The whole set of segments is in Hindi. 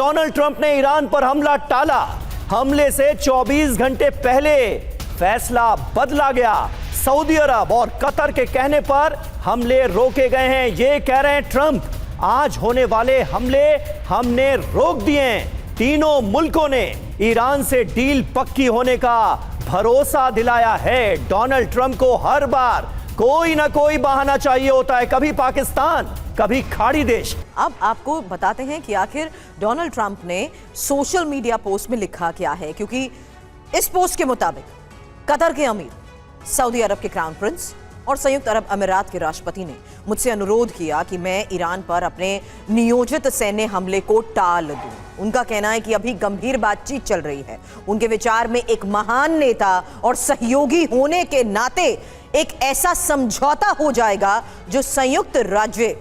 डोनाल्ड ट्रंप ने ईरान पर हमला टाला। हमले से 24 घंटे पहले फैसला बदला गया। सऊदी अरब और कतर के कहने पर हमले रोके गए हैं। ये कह रहे हैं ट्रंप, आज होने वाले हमले हमने रोक दिए। तीनों मुल्कों ने ईरान से डील पक्की होने का भरोसा दिलाया है। डोनाल्ड ट्रंप को हर बार कोई ना कोई बहाना चाहिए होता है, कभी पाकिस्तान, कभी खाड़ी देश। अब आपको बताते हैं कि आखिर डोनाल्ड ट्रंप ने सोशल मीडिया पोस्ट में लिखा क्या है, क्योंकि इस पोस्ट के मुताबिक कतर के अमीर, सऊदी अरब के क्राउन प्रिंस और संयुक्त अरब अमीरात के राष्ट्रपति ने मुझसे अनुरोध किया कि मैं ईरान पर अपने नियोजित सैन्य हमले को टाल दूं। उनका कहना है कि अभी गंभीर बातचीत चल रही है। उनके विचार में एक महान नेता और सहयोगी होने के नाते एक ऐसा समझौता हो जाएगा जो संयुक्त राज्य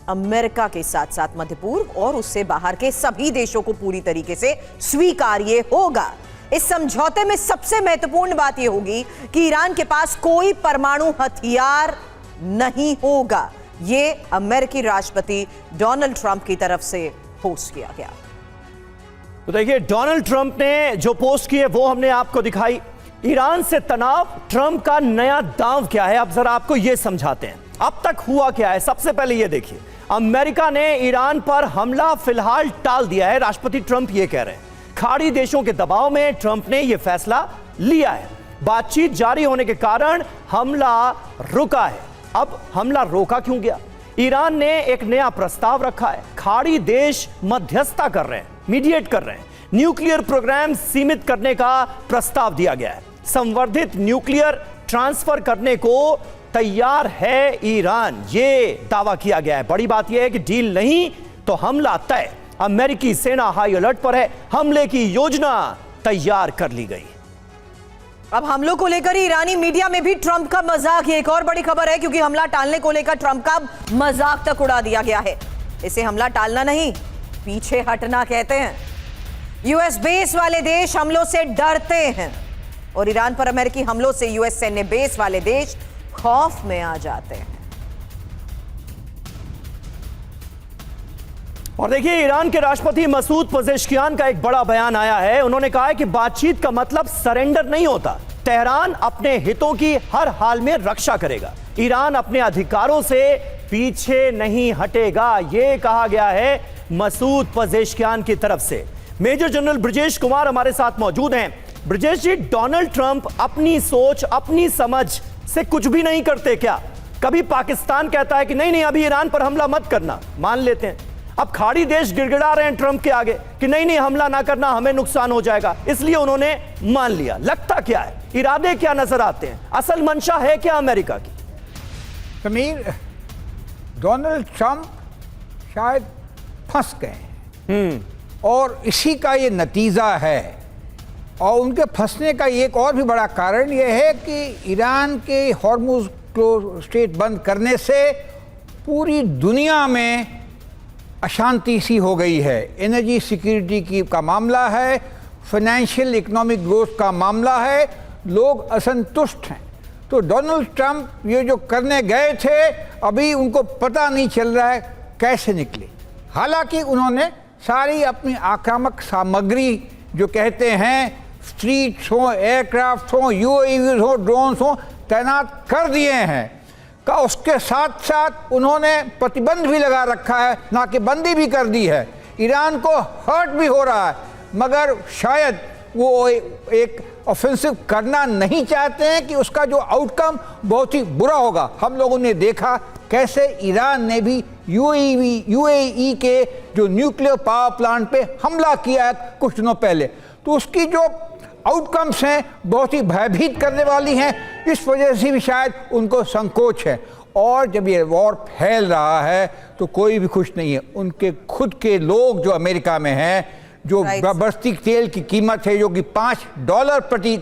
अमेरिका के साथ साथ मध्य पूर्व और उससे बाहर के सभी देशों को पूरी तरीके से स्वीकार्य होगा। इस समझौते में सबसे महत्वपूर्ण बात यह होगी कि ईरान के पास कोई परमाणु हथियार नहीं होगा। यह अमेरिकी राष्ट्रपति डोनाल्ड ट्रंप की तरफ से पोस्ट किया गया। तो देखिए, डोनाल्ड ट्रंप ने जो पोस्ट की है वो हमने आपको दिखाई। ईरान से तनाव, ट्रंप का नया दांव क्या है, अब जरा आपको यह समझाते हैं। अब तक हुआ क्या है, सबसे पहले यह देखिए। अमेरिका ने ईरान पर हमला फिलहाल टाल दिया है, राष्ट्रपति ट्रंप यह कह रहे हैं। खाड़ी देशों के दबाव में ट्रंप ने यह फैसला लिया है। बातचीत जारी होने के कारण हमला रुका है। अब हमला रोका क्यों गया? ईरान ने एक नया प्रस्ताव रखा है। खाड़ी देश मध्यस्थता कर रहे हैं, मीडिएट कर रहे हैं। न्यूक्लियर प्रोग्राम सीमित करने का प्रस्ताव दिया गया है। संवर्धित न्यूक्लियर ट्रांसफर करने को तैयार है ईरान, यह दावा किया गया है। बड़ी बात यह है कि डील नहीं तो हमला तय। अमेरिकी सेना हाई अलर्ट पर है। हमले की योजना तैयार कर ली गई। अब हमलों को लेकर ईरानी मीडिया में भी ट्रंप का मजाक, ये एक और बड़ी खबर है, क्योंकि हमला टालने को लेकर ट्रंप का मजाक तक उड़ा दिया गया है। इसे हमला टालना नहीं, पीछे हटना कहते हैं। यूएस बेस वाले देश हमलों से डरते हैं और ईरान पर अमेरिकी हमलों से यूएस सैन्य बेस वाले देश खौफ में आ जाते हैं। और देखिए, ईरान के राष्ट्रपति मसूद पजेश्कियान का एक बड़ा बयान आया है। उन्होंने कहा है कि बातचीत का मतलब सरेंडर नहीं होता। तेहरान अपने हितों की हर हाल में रक्षा करेगा। ईरान अपने अधिकारों से पीछे नहीं हटेगा, यह कहा गया है मसूद पजेश्कियान की तरफ से। मेजर जनरल ब्रजेश कुमार हमारे साथ मौजूद हैं। ब्रजेश जी, डोनाल्ड ट्रंप अपनी सोच, अपनी समझ से कुछ भी नहीं करते क्या? कभी पाकिस्तान कहता है कि नहीं नहीं अभी ईरान पर हमला मत करना, मान लेते हैं। अब खाड़ी देश गिड़गिड़ा रहे हैं ट्रंप के आगे कि नहीं नहीं हमला ना करना, हमें नुकसान हो जाएगा, इसलिए उन्होंने मान लिया। लगता क्या है, इरादे क्या नजर आते हैं, असल मंशा है क्या अमेरिका की? समीर, डोनाल्ड ट्रंप शायद फंस गए और इसी का ये नतीजा है। और उनके फंसने का एक और भी बड़ा कारण यह है कि ईरान के हॉर्मुज़ स्ट्रेट बंद करने से पूरी दुनिया में अशांति सी हो गई है। एनर्जी सिक्योरिटी की का मामला है, फाइनेंशियल इकोनॉमिक ग्रोथ का मामला है, लोग असंतुष्ट हैं। तो डोनाल्ड ट्रंप ये जो करने गए थे, अभी उनको पता नहीं चल रहा है कैसे निकले। हालांकि उन्होंने सारी अपनी आक्रामक सामग्री, जो कहते हैं स्ट्रीट्स हो, एयरक्राफ्ट हो, यूएवी हो, ड्रोन्स हो, तैनात कर दिए हैं। का उसके साथ साथ उन्होंने प्रतिबंध भी लगा रखा है, नाकेबंदी भी कर दी है। ईरान को हर्ट भी हो रहा है, मगर शायद वो एक ऑफेंसिव करना नहीं चाहते हैं कि उसका जो आउटकम बहुत ही बुरा होगा। हम लोगों ने देखा कैसे ईरान ने भी यूएई के जो न्यूक्लियर पावर प्लांट पे हमला किया है कुछ दिनों पहले। तो उसकी जो आउटकम्स हैं बहुत ही भयभीत करने वाली हैं। इस वजह से भी शायद उनको संकोच है। और जब ये वॉर फैल रहा है तो कोई भी खुश नहीं है। उनके खुद के लोग जो अमेरिका में हैं, जो बढ़ती तेल की कीमत है जो कि $5 प्रति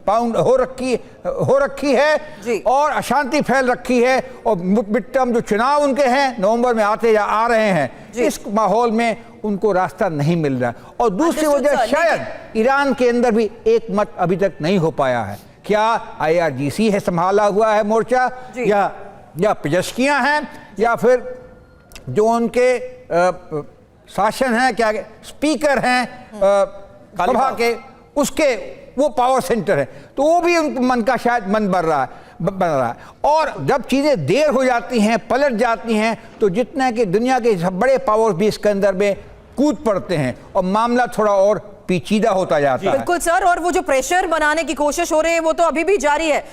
पाउंड हो रखी है और अशांति फैल रखी है। और मिड टर्म जो चुनाव उनके हैं नवंबर में आ रहे हैं, इस माहौल में उनको रास्ता नहीं मिल रहा है। और दूसरी वजह शायद ईरान के अंदर भी एक मत अभी तक नहीं हो पाया है। क्या IRGC है संभाला हुआ है मोर्चा, या पेजेश्कियां हैं, या फिर जो उनके शासन है, क्या स्पीकर हैं सभा के, उसके वो पावर सेंटर है, तो वो भी उनके मन का शायद मन बन रहा है। और जब चीज़ें देर हो जाती हैं, पलट जाती हैं, तो जितना कि दुनिया के सब बड़े पावर भी इसके अंदर में कूद पड़ते हैं और मामला थोड़ा और पेचीदा होता जाता है। बिल्कुल सर, और वो जो प्रेशर बनाने की कोशिश हो रही है वो तो अभी भी जारी है।